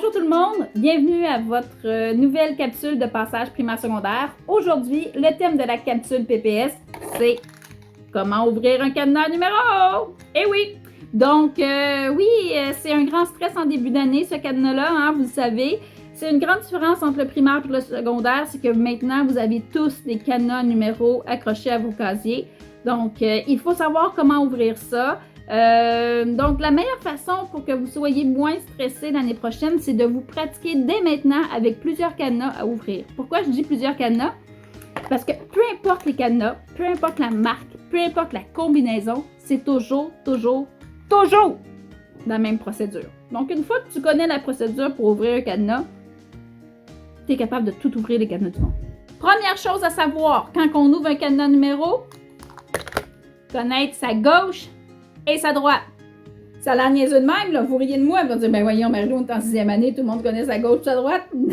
Bonjour tout le monde, bienvenue à votre nouvelle capsule de passage primaire-secondaire. Aujourd'hui, le thème de la capsule PPS, c'est comment ouvrir un cadenas numéro. Eh oui! Donc, c'est un grand stress en début d'année, ce cadenas-là, hein, vous le savez. C'est une grande différence entre le primaire et le secondaire, c'est que maintenant, vous avez tous des cadenas numéros accrochés à vos casiers. Donc, il faut savoir comment ouvrir ça. Donc, la meilleure façon pour que vous soyez moins stressé l'année prochaine, c'est de vous pratiquer dès maintenant avec plusieurs cadenas à ouvrir. Pourquoi je dis plusieurs cadenas? Parce que peu importe les cadenas, peu importe la marque, peu importe la combinaison, c'est toujours la même procédure. Donc, une fois que tu connais la procédure pour ouvrir un cadenas, tu es capable de tout ouvrir les cadenas du monde. Première chose à savoir, quand on ouvre un cadenas numéro, connaître sa gauche et sa droite. Ça a l'air niaiseux de même, là. Vous riez de moi, vous allez dire, ben voyons, Marie-Lou, on est en 6e année, tout le monde connaît sa gauche et sa droite. Non!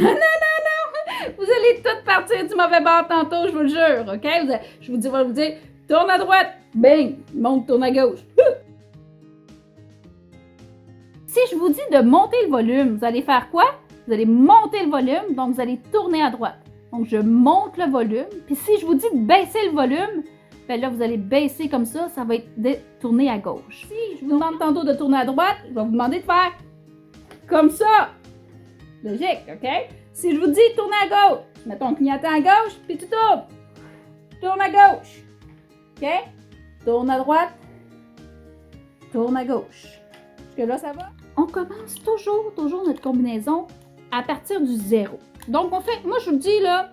Vous allez toutes partir du mauvais bord tantôt, je vous le jure, OK? Je vais vous dire, tourne à droite, bing, monte, tourne à gauche. Si je vous dis de monter le volume, vous allez faire quoi? Vous allez monter le volume, donc vous allez tourner à droite. Donc, je monte le volume, puis si je vous dis de baisser le volume, ben là, vous allez baisser comme ça va être de tourner à gauche. Si je vous demande tantôt de tourner à droite, je vais vous demander de faire comme ça. Logique, OK? Si je vous dis tourner à gauche, mets ton clignotant à gauche, puis tu tournes. Tourne à gauche. OK? Tourne à droite. Tourne à gauche. Jusque là, ça va? On commence toujours notre combinaison à partir du 0. Donc, moi, je vous dis, là,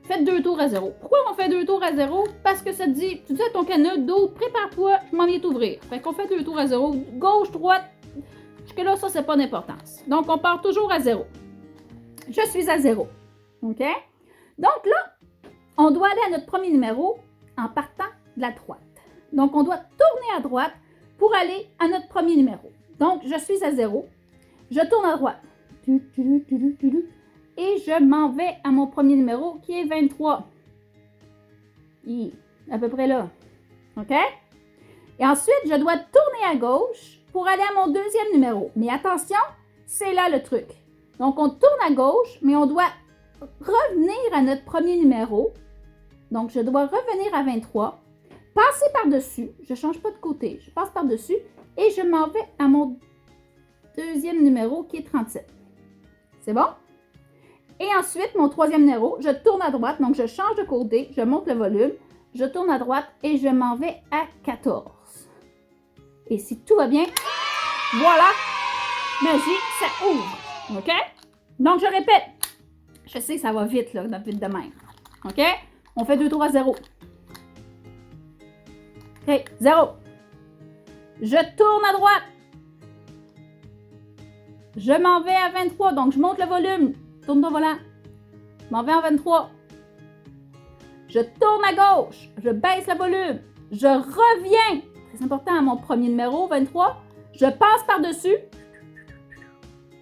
faites 2 tours à 0. Pourquoi on fait 2 tours à 0? Parce que ça te dit, tu dis à ton cadenas d'eau, prépare-toi, je m'en viens t'ouvrir. Fait qu'on fait 2 tours à 0, gauche, droite. Jusque là, ça, c'est pas d'importance. Donc, on part toujours à 0. Je suis à 0. OK? Donc là, on doit aller à notre premier numéro en partant de la droite. Donc, on doit tourner à droite pour aller à notre premier numéro. Donc, je suis à 0. Je tourne à droite. Et je m'en vais à mon premier numéro qui est 23. À peu près là. OK? Et ensuite, je dois tourner à gauche pour aller à mon deuxième numéro. Mais attention, c'est là le truc. Donc, on tourne à gauche, mais on doit revenir à notre premier numéro. Donc, je dois revenir à 23, passer par-dessus. Je ne change pas de côté. Je passe par-dessus et je m'en vais à mon deuxième numéro qui est 37. C'est bon? Et ensuite, mon troisième numéro, je tourne à droite, donc je change de côté, je monte le volume, je tourne à droite et je m'en vais à 14. Et si tout va bien, voilà, magie, ça ouvre. OK? Donc, je répète. Je sais que ça va vite, là, vite de même. OK? On fait 2 tours à 0. OK, 0. Je tourne à droite. Je m'en vais à 23, donc je monte le volume. Tourne ton volant. Je m'en vais en 23. Je tourne à gauche. Je baisse le volume. Je reviens. Très important à mon premier numéro, 23. Je passe par-dessus.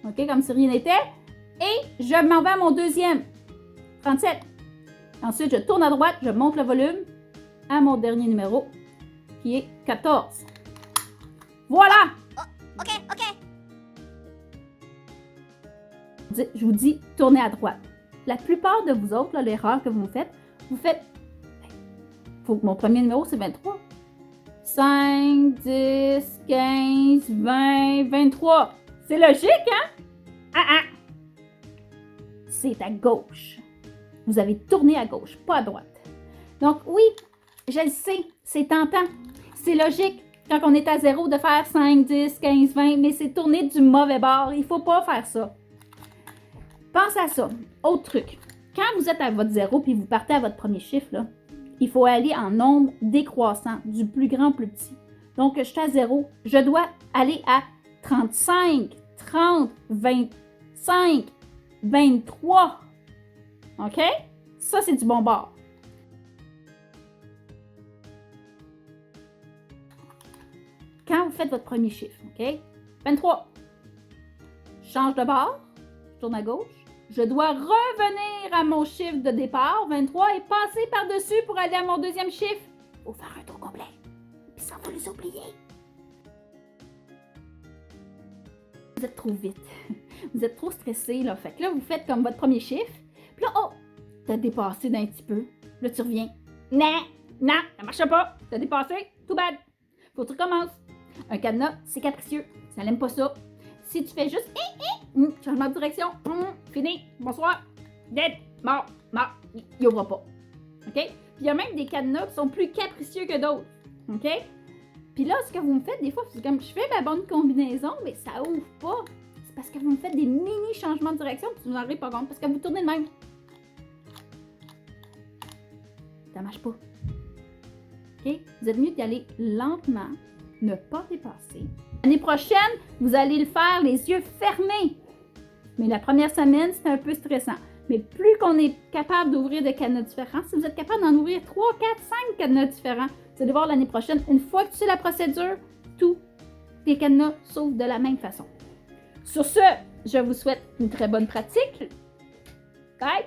OK, comme si rien n'était. Et je m'en vais à mon deuxième, 37. Ensuite, je tourne à droite. Je monte le volume à mon dernier numéro, qui est 14. Voilà! Oh, OK. Je vous dis, tournez à droite. La plupart de vous autres, l'erreur que vous faites, faut que mon premier numéro, c'est 23. 5, 10, 15, 20, 23. C'est logique, hein? C'est à gauche. Vous avez tourné à gauche, pas à droite. Donc oui, je le sais, c'est tentant. C'est logique quand on est à 0 de faire 5, 10, 15, 20, mais c'est tourner du mauvais bord. Il ne faut pas faire ça. Pense à ça. Autre truc. Quand vous êtes à votre 0 puis vous partez à votre premier chiffre, là, il faut aller en nombre décroissant, du plus grand au plus petit. Donc, je suis à 0. Je dois aller à 35, 30, 25, 23. OK? Ça, c'est du bon bord. Quand vous faites votre premier chiffre, OK? 23. Je change de bord. Je tourne à gauche. Je dois revenir à mon chiffre de départ, 23, et passer par-dessus pour aller à mon deuxième chiffre. Il faut faire un tour complet. Puis ça, faut les oublier. Vous êtes trop vite. Vous êtes trop stressé, là. Fait que là, vous faites comme votre premier chiffre. Puis là, oh, t'as dépassé d'un petit peu. Là, tu reviens. Non, ça marche pas. T'as dépassé, tout bad. Faut que tu recommences. Un cadenas, c'est capricieux. Ça n'aime pas ça. Si tu fais juste changement de direction, fini, bonsoir, dead, mort, il ouvre pas. OK? Puis il y a même des cadenas qui sont plus capricieux que d'autres. OK? Puis là, ce que vous me faites, des fois, c'est comme je fais ma bonne combinaison, mais ça ouvre pas. C'est parce que vous me faites des mini changements de direction, puis vous n'en rendez pas compte, parce que vous tournez de même. Ça marche pas. OK? Vous êtes mieux d'y aller lentement, ne pas dépasser. L'année prochaine, vous allez le faire les yeux fermés. Mais la première semaine, c'est un peu stressant. Mais plus qu'on est capable d'ouvrir des cadenas différents, si vous êtes capable d'en ouvrir 3, 4, 5 cadenas différents, vous allez voir l'année prochaine, une fois que tu sais la procédure, tous les cadenas s'ouvrent de la même façon. Sur ce, je vous souhaite une très bonne pratique. Bye!